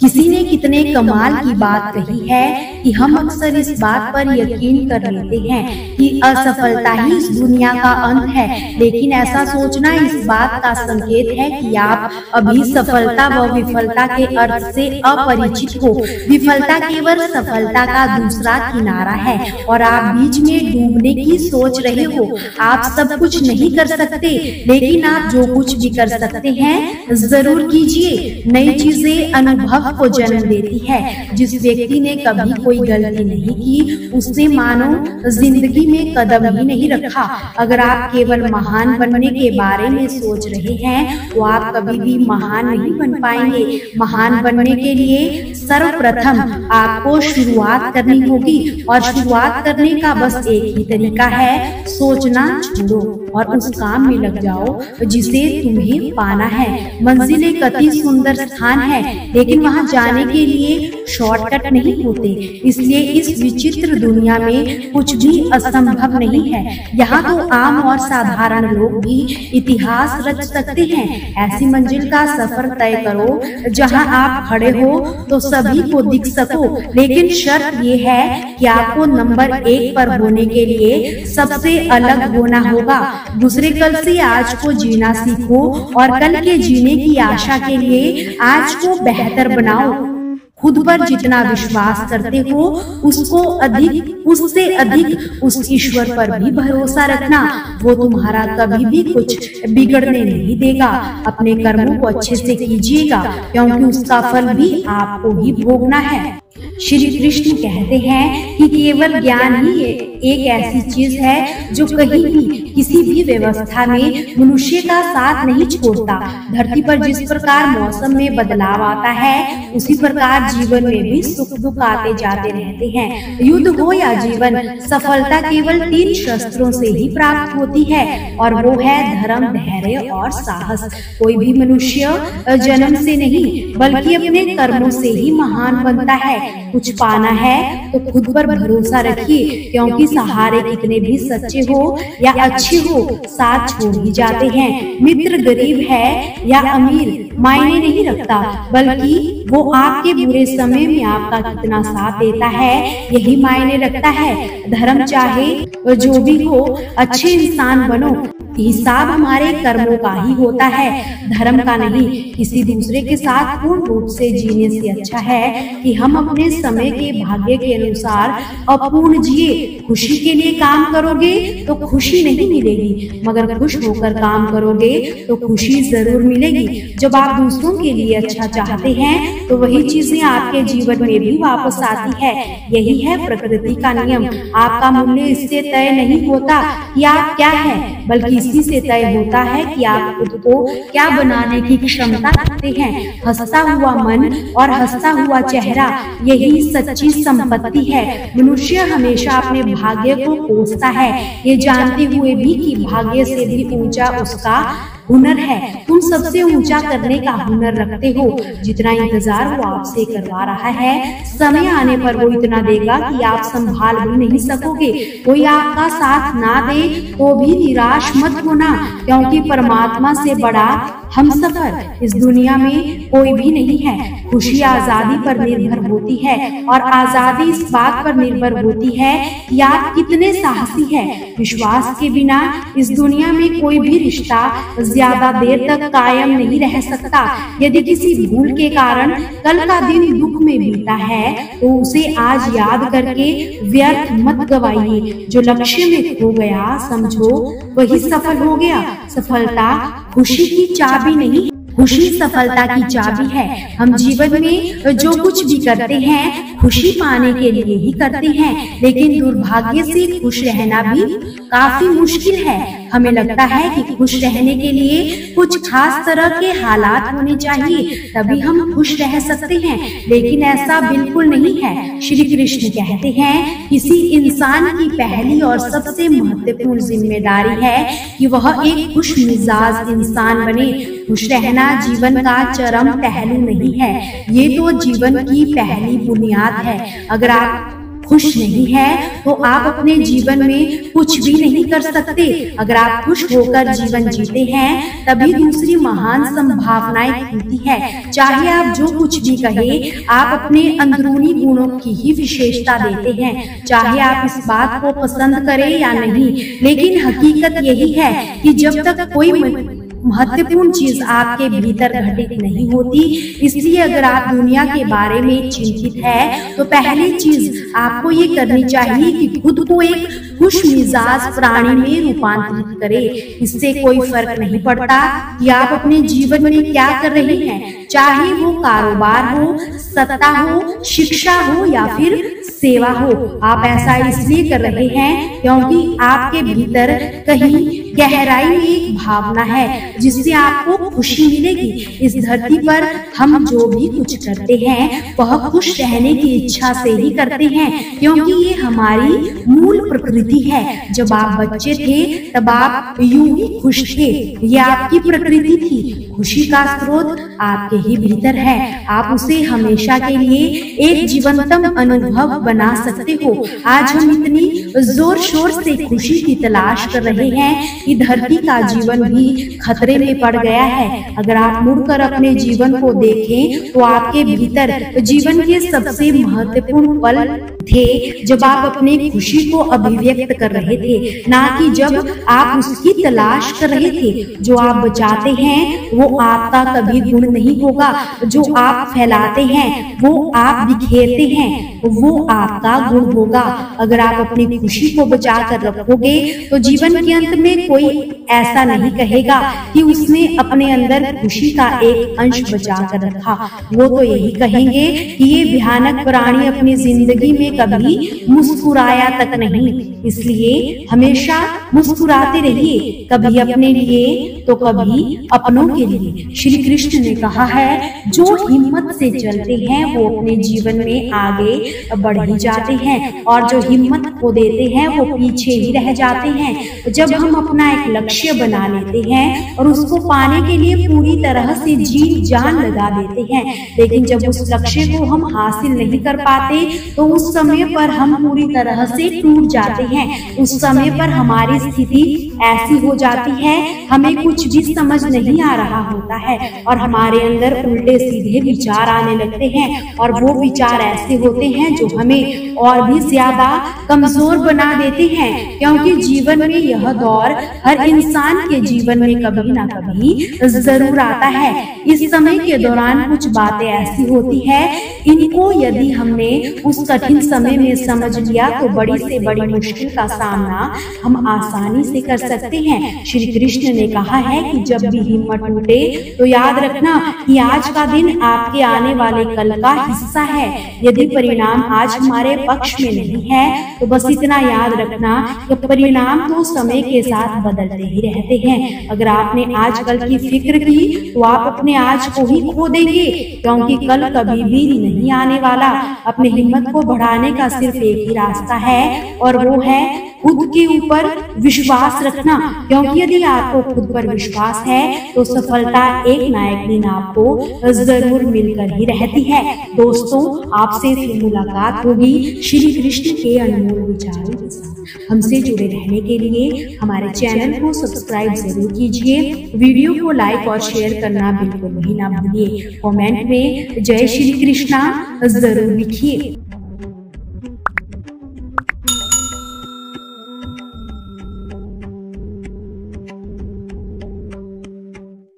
किसी ने कितने कमाल की बात कही है कि हम अक्सर इस बात पर यकीन कर लेते हैं कि असफलता ही इस दुनिया का अंत है, लेकिन ऐसा सोचना इस बात का संकेत है कि आप अभी सफलता व विफलता के अर्थ से अपरिचित हो। विफलता केवल सफलता का दूसरा किनारा है और आप बीच में डूबने की सोच रहे हो। आप सब कुछ नहीं कर सकते, लेकिन आप जो कुछ भी कर सकते हैं जरूर कीजिए। नई चीजें अनुभव को जन्म देती है। जिस व्यक्ति ने कभी कोई गलती नहीं की उसने मानो जिंदगी में कदम ही नहीं रखा। अगर आप केवल महान बनने के बारे में सोच रहे हैं तो आप कभी भी महान नहीं बन पाएंगे। महान बनने के लिए सर्वप्रथम आपको शुरुआत करनी होगी और शुरुआत करने का बस एक ही तरीका है, सोचना छोड़ो और उस काम में लग जाओ जिसे तुम्हें पाना है। मंजिल एक अति सुंदर स्थान है, लेकिन वहां जाने के लिए शॉर्टकट नहीं होते। इसलिए इस विचित्र दुनिया में कुछ भी असंभव नहीं है। यहाँ तो आम और साधारण लोग भी इतिहास रच सकते हैं। ऐसी मंजिल का सफर तय करो जहाँ आप खड़े हो तो सभी को दिख सको, लेकिन शर्त ये है कि आपको नंबर 1 पर होने के लिए सबसे अलग होना होगा। दूसरे कल से आज को जीना सीखो और कल के जीने की आशा के लिए आज को बेहतर बनाओ। खुद पर जितना विश्वास करते हो उससे अधिक उस ईश्वर पर भी भरोसा रखना। वो तुम्हारा कभी भी कुछ बिगड़ने नहीं देगा। अपने कर्मों को अच्छे से कीजिएगा, क्योंकि उसका फल भी आपको ही भोगना है। श्री कृष्ण कहते हैं कि केवल ज्ञान ही एक ऐसी चीज है जो कहीं भी किसी भी व्यवस्था में मनुष्य का साथ नहीं छोड़ता। धरती पर जिस प्रकार मौसम में बदलाव आता है उसी प्रकार जीवन में भी सुख दुख आते जाते रहते हैं। युद्ध हो या जीवन, सफलता केवल 3 शस्त्रों से ही प्राप्त होती है और वो है धर्म, धैर्य और साहस। कोई भी मनुष्य जन्म से नहीं बल्कि अपने कर्मों से ही महान बनता है। कुछ पाना है तो खुद पर भरोसा रखिए, क्योंकि सहारे कितने भी सच्चे हो या अच्छे हो साथ छोड़ ही जाते हैं। मित्र गरीब है या अमीर मायने नहीं रखता, बल्कि वो आपके बुरे समय में आपका कितना साथ देता है यही मायने रखता है। धर्म चाहे जो भी हो, अच्छे इंसान बनो। हिसाब हमारे कर्मों का ही होता है, धर्म का नहीं। किसी दूसरे के साथ पूर्ण रूप से जीने से अच्छा है कि हम अपने समय के भाग्य के अनुसार अपूर्ण जिए। खुशी के लिए काम करोगे तो खुशी नहीं मिलेगी, मगर खुश होकर काम करोगे तो खुशी जरूर मिलेगी। जब आप दूसरों के लिए अच्छा चाहते हैं तो वही चीजें आपके जीवन में भी वापस आती है। यही है प्रकृति का नियम। आपका मूल्य इससे तय नहीं होता कि आप क्या है, बल्कि इसी से तय होता है कि आप खुद को क्या बनाने की क्षमता रखते हैं। हंसता हुआ मन और हंसता हुआ चेहरा यही सच्ची संपत्ति है। मनुष्य हमेशा अपने भाग्य को कोसता है, ये जानते हुए भी कि भाग्य से भी ऊंचा उसका हुनर है। तुम सबसे ऊंचा करने का हुनर रखते हो। जितना इंतजार वो आपसे करवा रहा है, समय आने पर वो इतना देगा कि आप संभाल भी नहीं सकोगे। कोई आपका साथ ना दे तो भी निराश मत होना, क्योंकि परमात्मा से बड़ा हमसफर इस दुनिया में कोई भी नहीं है। खुशी आजादी पर निर्भर होती है और आजादी इस बात पर निर्भर होती है कि आप कितने साहसी हैं। विश्वास के बिना इस दुनिया में कोई भी रिश्ता ज्यादा देर तक कायम नहीं रह सकता। यदि किसी भूल के कारण कल का दिन दुख में बीता है तो उसे आज याद करके व्यर्थ मत गवाइए। जो लक्ष्य में खो गया समझो वही सफल हो गया। सफलता खुशी की चाबी नहीं, खुशी सफलता की चाबी है। हम जीवन में जो कुछ भी करते हैं खुशी पाने के लिए ही करते हैं, लेकिन दुर्भाग्य से खुश रहना भी काफी मुश्किल है। हमें लगता है कि खुश रहने के लिए कुछ खास तरह के हालात होने चाहिए, तभी हम खुश रह सकते हैं, लेकिन ऐसा बिल्कुल नहीं है। श्री कृष्ण कहते हैं किसी इंसान की पहली और सबसे महत्वपूर्ण जिम्मेदारी है कि वह एक खुश मिजाज इंसान बने। खुश रहना जीवन का चरम पहलू नहीं है, ये तो जीवन की पहली बुनियाद है। अगर आप खुश नहीं है तो आप अपने जीवन में कुछ भी नहीं कर सकते। अगर आप खुश होकर जीवन जीते हैं तभी दूसरी महान संभावनाएं खुलती है। चाहे आप जो कुछ भी कहे, आप अपने अंदरूनी गुणों की ही विशेषता देते हैं, चाहे आप इस बात को पसंद करें या नहीं। लेकिन हकीकत यही है कि जब तक कोई महत्वपूर्ण चीज आपके भीतर घटित नहीं होती, इसलिए अगर आप दुनिया के बारे में चिंतित है तो पहली चीज आपको ये करनी चाहिए कि खुद को एक खुश मिजाज प्राणी में रूपांतरित करे। इससे कोई फर्क नहीं पड़ता कि आप अपने जीवन में क्या कर रहे हैं, चाहे वो कारोबार हो, सत्ता हो, शिक्षा हो या फिर सेवा हो। आप ऐसा इसलिए कर रहे हैं क्योंकि आपके भीतर कहीं गहराई में एक भावना है जिससे आपको खुशी मिलेगी। इस धरती पर हम जो भी कुछ करते हैं वह खुश रहने की इच्छा से ही करते हैं, क्योंकि ये हमारी मूल प्रकृति है। जब आप बच्चे थे तब आप यूं ही खुश थे, ये आपकी प्रकृति थी। खुशी का स्रोत आपके ही भीतर है। आप उसे हमेशा के लिए एक जीवंतम अनुभव बना सकते हो। आज हम इतनी जोर शोर से खुशी की तलाश कर रहे हैं कि धरती का जीवन भी खतरे में पड़ गया है। अगर आप मुड़कर अपने जीवन को देखें तो आपके भीतर जीवन के सबसे महत्वपूर्ण पल थे जब आप अपनी खुशी को अभिव्यक्त कर रहे थे, ना कि जब आप उसकी तलाश कर रहे थे। जो आप बचाते हैं वो आपका कभी गुण नहीं होगा, जो आप फैलाते हैं वो आप बिखेरते हैं वो आपका गुण होगा। अगर आप अपनी खुशी को बचा कर रखोगे तो जीवन के अंत में कोई ऐसा नहीं कहेगा कि उसने अपने अंदर खुशी का एक अंश बचा कर रखा। वो तो यही कहेंगे कि ये भयानक प्राणी अपनी जिंदगी में कभी मुस्कुराया तक नहीं। इसलिए हमेशा मुस्कुराते रहिए, कभी अपने लिए तो कभी अपनों के लिए। श्री कृष्ण ने कहा है, जो हिम्मत से चलते हैं वो अपने जीवन में आगे बढ़ ही जाते हैं और जो हिम्मत खो देते हैं वो पीछे ही रह जाते हैं। जब हम अपना एक लक्ष्य बना लेते हैं और उसको पाने के लिए पूरी तरह से जी जान लगा देते हैं, लेकिन जब उस लक्ष्य को हम हासिल नहीं कर पाते तो उस समय पर हम पूरी तरह से टूट जाते हैं। उस समय पर हमारी स्थिति ऐसी हो जाती है, हमें कुछ भी समझ नहीं आ रहा होता है और हमारे अंदर उल्टे सीधे विचार आने लगते हैं और वो विचार ऐसे होते हैं जो हमें और भी ज्यादा कमजोर बना देते हैं। क्योंकि जीवन में यह दौर हर इंसान के जीवन में कभी ना कभी जरूर आता है। इस समय के दौरान कुछ बातें ऐसी होती है, इनको यदि हमने उस कठिन समय में समझ लिया तो बड़ी से बड़ी मुश्किल का सामना हम आसानी से कर सकते हैं। श्री कृष्ण ने कहा है कि जब भी हिम्मत टूटे तो याद रखना कि आज का दिन आपके आने वाले कल का हिस्सा है। यदि परिणाम आज हमारे पक्ष में नहीं है तो बस इतना याद रखना कि परिणाम तो समय के साथ बदलते ही रहते हैं। अगर आपने आज कल की फिक्र की तो आप अपने आज को ही खो देंगे, क्योंकि कल कभी भी नहीं आने वाला। अपने हिम्मत को बढ़ाने का सिर्फ एक ही रास्ता है और वो है खुद के ऊपर विश्वास रखना, क्योंकि यदि आपको खुद पर विश्वास है तो सफलता एक ना एक दिन आपको जरूर मिलकर ही रहती है। दोस्तों, आपसे फिर मुलाकात होगी श्री कृष्ण के अनमोल विचारों के साथ। हमसे जुड़े रहने के लिए हमारे चैनल को सब्सक्राइब जरूर कीजिए, वीडियो को लाइक और शेयर करना बिल्कुल भी ना भूलिए। कमेंट में जय श्री कृष्णा जरूर लिखिए।